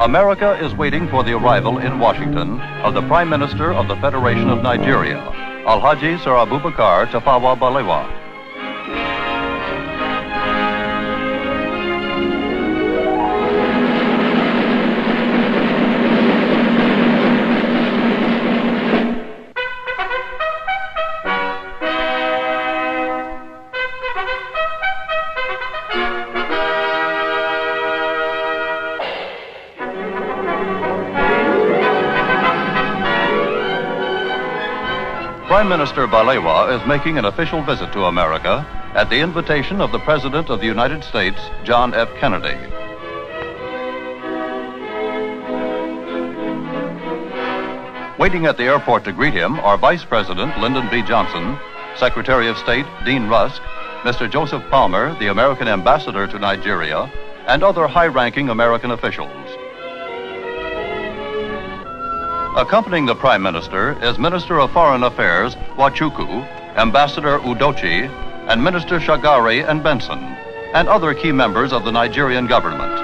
America is waiting for the arrival in Washington of the Prime Minister of the Federation of Nigeria, Alhaji Sir Abubakar Tafawa Balewa. Prime Minister Balewa is making an official visit to America at the invitation of the President of the United States, John F. Kennedy. Waiting at the airport to greet him are Vice President Lyndon B. Johnson, Secretary of State Dean Rusk, Mr. Joseph Palmer, the American Ambassador to Nigeria, and other high-ranking American officials. Accompanying the Prime Minister is Minister of Foreign Affairs Nwachukwu, Ambassador Udochi, and Minister Shagari and Benson, and other key members of the Nigerian government.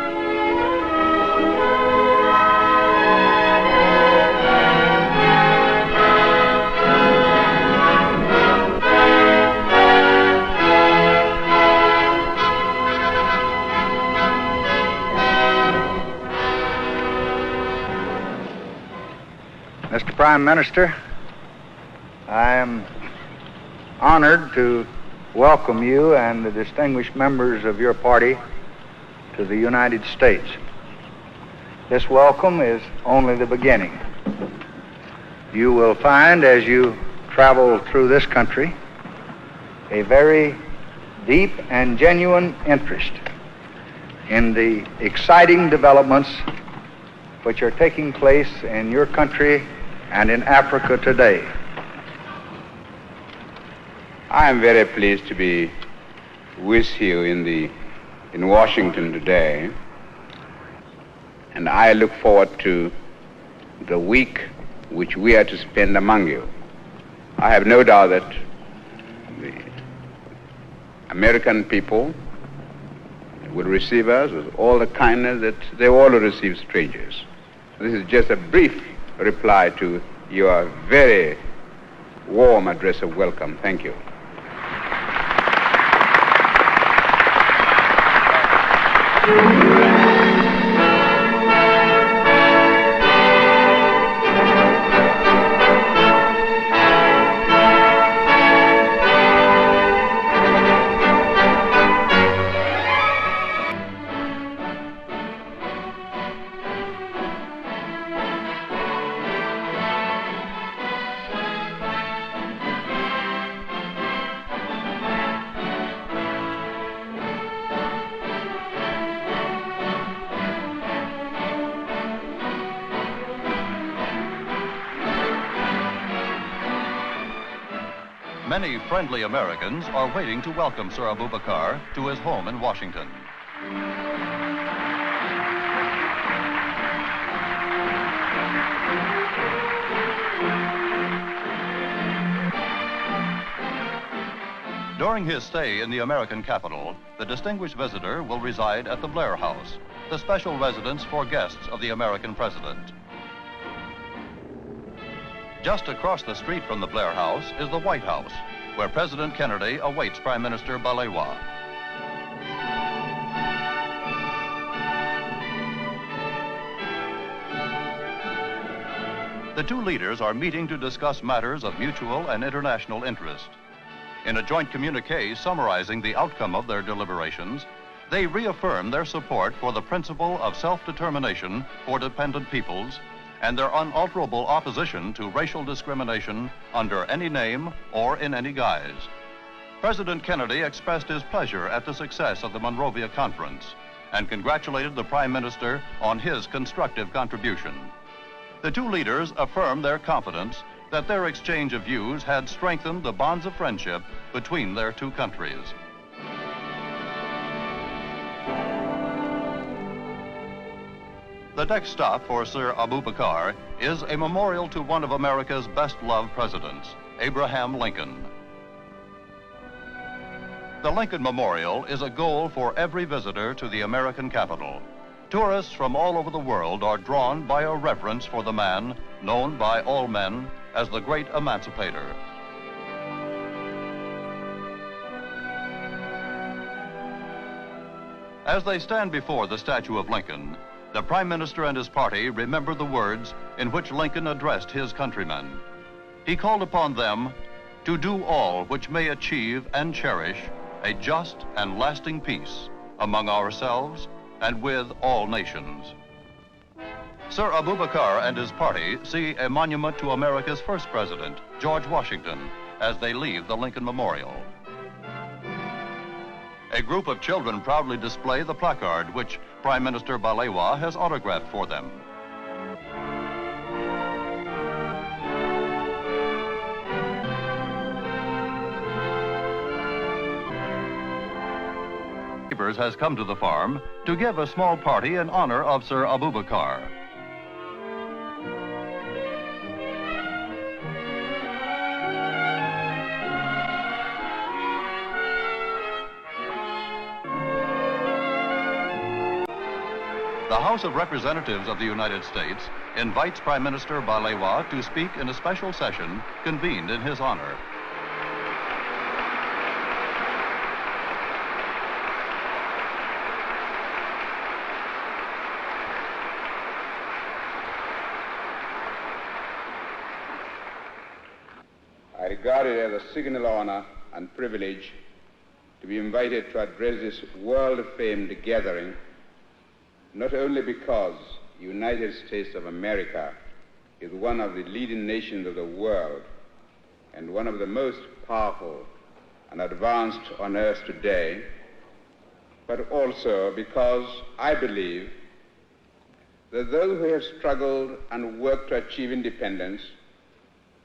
Mr. Prime Minister, I am honored to welcome you and the distinguished members of your party to the United States. This welcome is only the beginning. You will find as you travel through this country a very deep and genuine interest in the exciting developments which are taking place in your country and in Africa today. I am very pleased to be with you in Washington today, and I look forward to the week which we are to spend among you. I have no doubt that the American people will receive us with all the kindness that they all receive strangers. This is just a brief reply to your very warm address of welcome. Thank you. Many friendly Americans are waiting to welcome Sir Abubakar to his home in Washington. During his stay in the American capital, the distinguished visitor will reside at the Blair House, the special residence for guests of the American president. Just across the street from the Blair House is the White House, where President Kennedy awaits Prime Minister Balewa. The two leaders are meeting to discuss matters of mutual and international interest. In a joint communique summarizing the outcome of their deliberations, they reaffirm their support for the principle of self-determination for dependent peoples and their unalterable opposition to racial discrimination under any name or in any guise. President Kennedy expressed his pleasure at the success of the Monrovia Conference and congratulated the Prime Minister on his constructive contribution. The two leaders affirmed their confidence that their exchange of views had strengthened the bonds of friendship between their two countries. The next stop for Sir Abubakar is a memorial to one of America's best-loved presidents, Abraham Lincoln. The Lincoln Memorial is a goal for every visitor to the American capital, Tourists from all over the world are drawn by a reverence for the man known by all men as the great emancipator. As they stand before the statue of Lincoln, the Prime Minister and his party remember the words in which Lincoln addressed his countrymen. He called upon them to do all which may achieve and cherish a just and lasting peace among ourselves and with all nations. Sir Abubakar and his party see a monument to America's first president, George Washington, as they leave the Lincoln Memorial. A group of children proudly display the placard which Prime Minister Balewa has autographed for them. Has come to the farm to give a small party in honor of Sir Abubakar. The House of Representatives of the United States invites Prime Minister Balewa to speak in a special session convened in his honor. I regard it as a signal honor and privilege to be invited to address this world-famed gathering, not only because the United States of America is one of the leading nations of the world and one of the most powerful and advanced on earth today, but also because I believe that those who have struggled and worked to achieve independence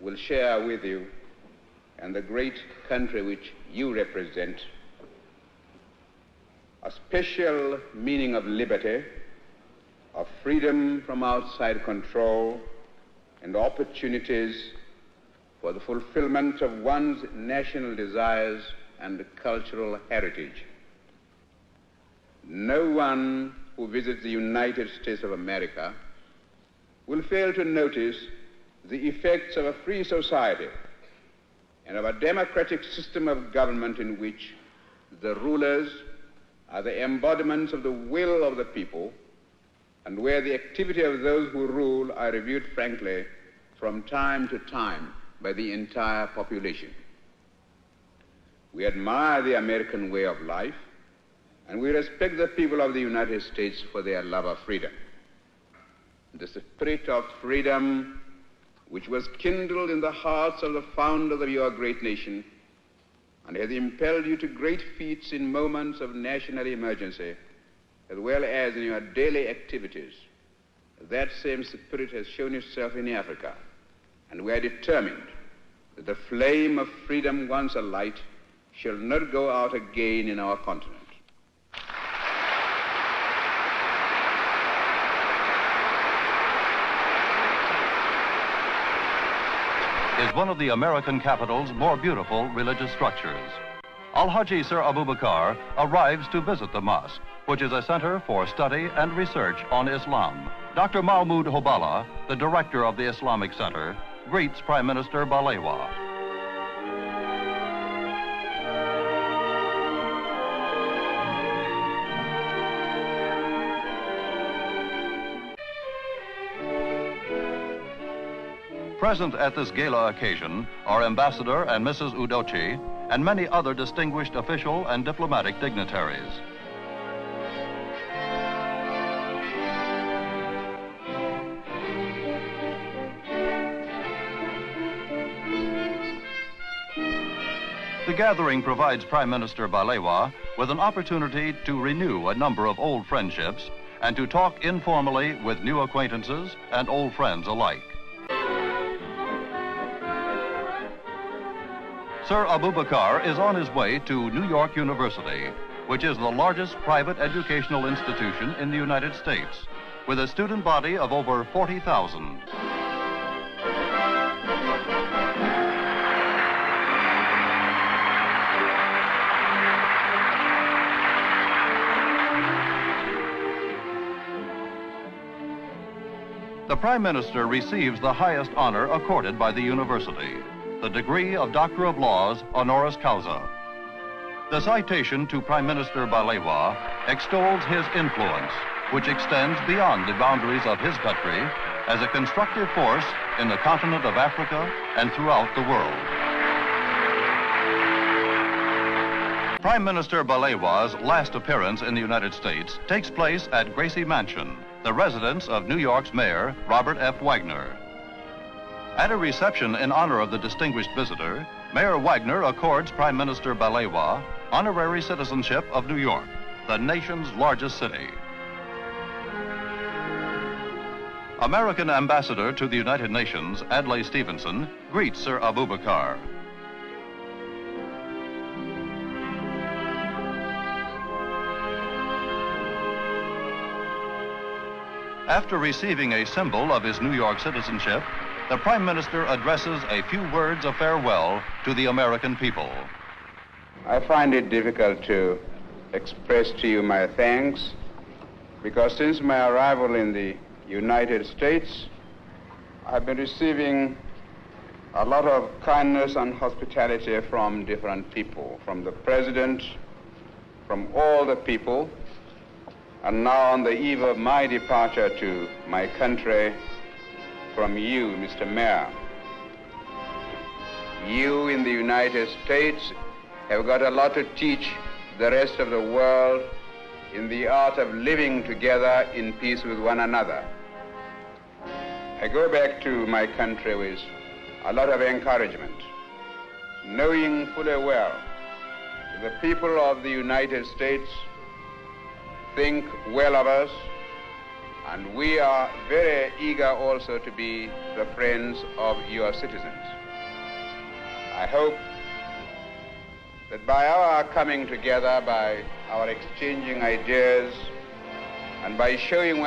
will share with you and the great country which you represent a special meaning of liberty, of freedom from outside control, and opportunities for the fulfillment of one's national desires and cultural heritage. No one who visits the United States of America will fail to notice the effects of a free society and of a democratic system of government in which the rulers are the embodiments of the will of the people, and where the activity of those who rule are reviewed frankly from time to time by the entire population. We admire the American way of life, and we respect the people of the United States for their love of freedom. The spirit of freedom which was kindled in the hearts of the founders of your great nation and has impelled you to great feats in moments of national emergency, as well as in your daily activities. That same spirit has shown itself in Africa, and we are determined that the flame of freedom once alight shall not go out again in our continent. Is one of the American capital's more beautiful religious structures. Al-Haji Sir Abubakar arrives to visit the mosque, which is a center for study and research on Islam. Dr. Mahmoud Hobala, the director of the Islamic Center, greets Prime Minister Balewa. Present at this gala occasion are Ambassador and Mrs. Udochi and many other distinguished official and diplomatic dignitaries. The gathering provides Prime Minister Balewa with an opportunity to renew a number of old friendships and to talk informally with new acquaintances and old friends alike. Sir Abubakar is on his way to New York University, which is the largest private educational institution in the United States, with a student body of over 40,000. Prime Minister receives the highest honor accorded by the university, the degree of Doctor of Laws honoris causa. The citation to Prime Minister Balewa extols his influence, which extends beyond the boundaries of his country as a constructive force in the continent of Africa and throughout the world. Prime Minister Balewa's last appearance in the United States takes place at Gracie Mansion, the residence of New York's Mayor, Robert F. Wagner. At a reception in honor of the distinguished visitor, Mayor Wagner accords Prime Minister Balewa honorary citizenship of New York, the nation's largest city. American Ambassador to the United Nations, Adlai Stevenson, greets Sir Abubakar. After receiving a symbol of his New York citizenship, the Prime Minister addresses a few words of farewell to the American people. I find it difficult to express to you my thanks because since my arrival in the United States, I've been receiving a lot of kindness and hospitality from different people, from the President, from all the people, and now on the eve of my departure to my country, from you, Mr. Mayor. You in the United States have got a lot to teach the rest of the world in the art of living together in peace with one another. I go back to my country with a lot of encouragement, knowing fully well that the people of the United States think well of us, and we are very eager also to be the friends of your citizens. I hope that by our coming together, by our exchanging ideas, and by showing